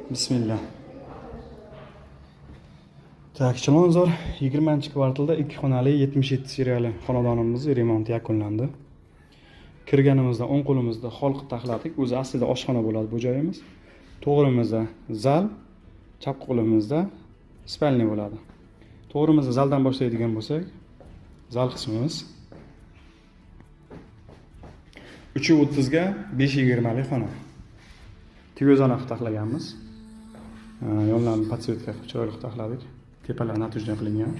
Bismillah. Tak, Chilonzor 20-kvartalda 2 xonali 77 seriyali xonadonimiz remonti yakunlandi. Kirganimizda o'ng qo'limizda hol taxladik. O'zi aslida oshxona bo'ladi bu joyimiz. To'g'rimizda zal, chap qo'limizda spalni bo'ladi. To'g'rimizda zaldan boshlaydigan bo'lsak, zal qismimiz 330 ga 520 lik xona. Tivozona qilib taxlaganmiz. Yonlarni podsvetka qilib chiroyli qilib taxladik. Tepalar natujdan qilingan.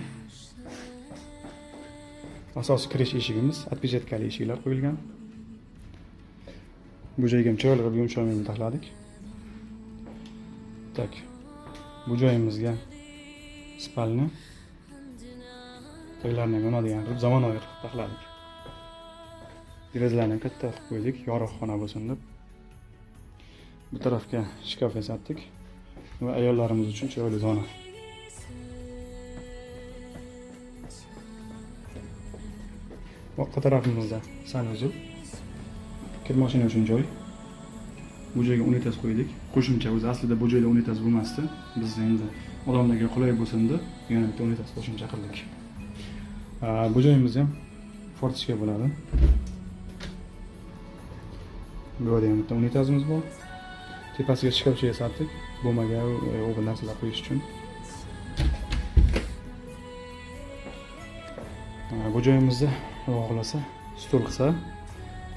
Asosiy kirish eshigimiz отпечаткali eshiklar qo'yilgan. Bu joyga ham chiroyli qilib yumshoqni taxladik. Tak. Bu joyimizga spalni to'ylarni yonadigan qilib zamonaviy qilib taxladik. Derazalarni katta qilib qo'ydik, yorug' xona bo'lsin deb. Bu tarafga shkaf yasatdik va ayollarimiz uchun chiroyli zona. Orqa tarafimizda sanuzel, kir mashina uchun joy. Bu joyga unitaz qo'ydik. Qo'shimcha o'zi aslida bu joyda unitaz bo'lmasdi. Biz endi odamlarga qulay bo'lsin deb yana bitta unitaz qo'shimcha qildik. Bu joyimiz ham fortishka bo'ladi. Bu yerda ham bitta unitazimiz bor. Tepasiga shkafcha yasatdik. Bo'lmagan o'g'il narsalar qo'yish uchun. Bu joyimizda xohlasa stol qilsa,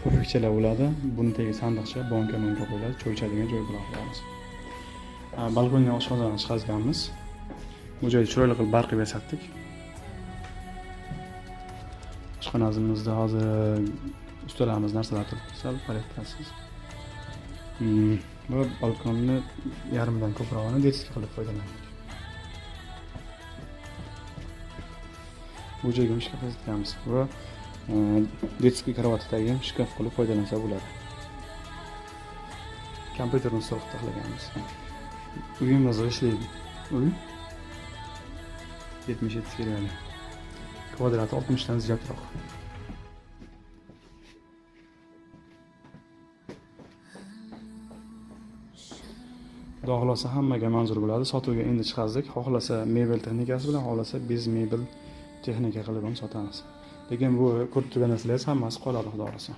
puffikchalar bo'ladi. Buni tagiga sandiqcha, banka qo'yiladi, choy ichadigan joy bo'ladi. Balkonga oshxonani chiqazganmiz. Bu joyni chiroyli qilib barq qilib yasatdik. Oshxonamizda hozir ustalarimiz narsalar turibdi, sal paletkasiz. Bu balkonni yarimdan ko'prog'ini detskiy qilib foydalandik. Bu joyga shkaf yasatganmiz va detskiy karavotdagi ham shkaf qilib foydalansa bo'ladi. Kompyuterni stol qilib taxlaganmiz. Uyimiz ishlaydi. Uy 77 seriyali. Kvadrati 60 dan ziyodroq. Xudo xohlasa hammaga manzur bo'ladi. Sotuvga endi chiqazdik. Xohlasa mebel texnikasi bilan, xohlasa bez mebel texnika qilib ham sotamiz. Lekin bu ko'rib turgan narsalar hammasi qoladi, xudo xohlasa.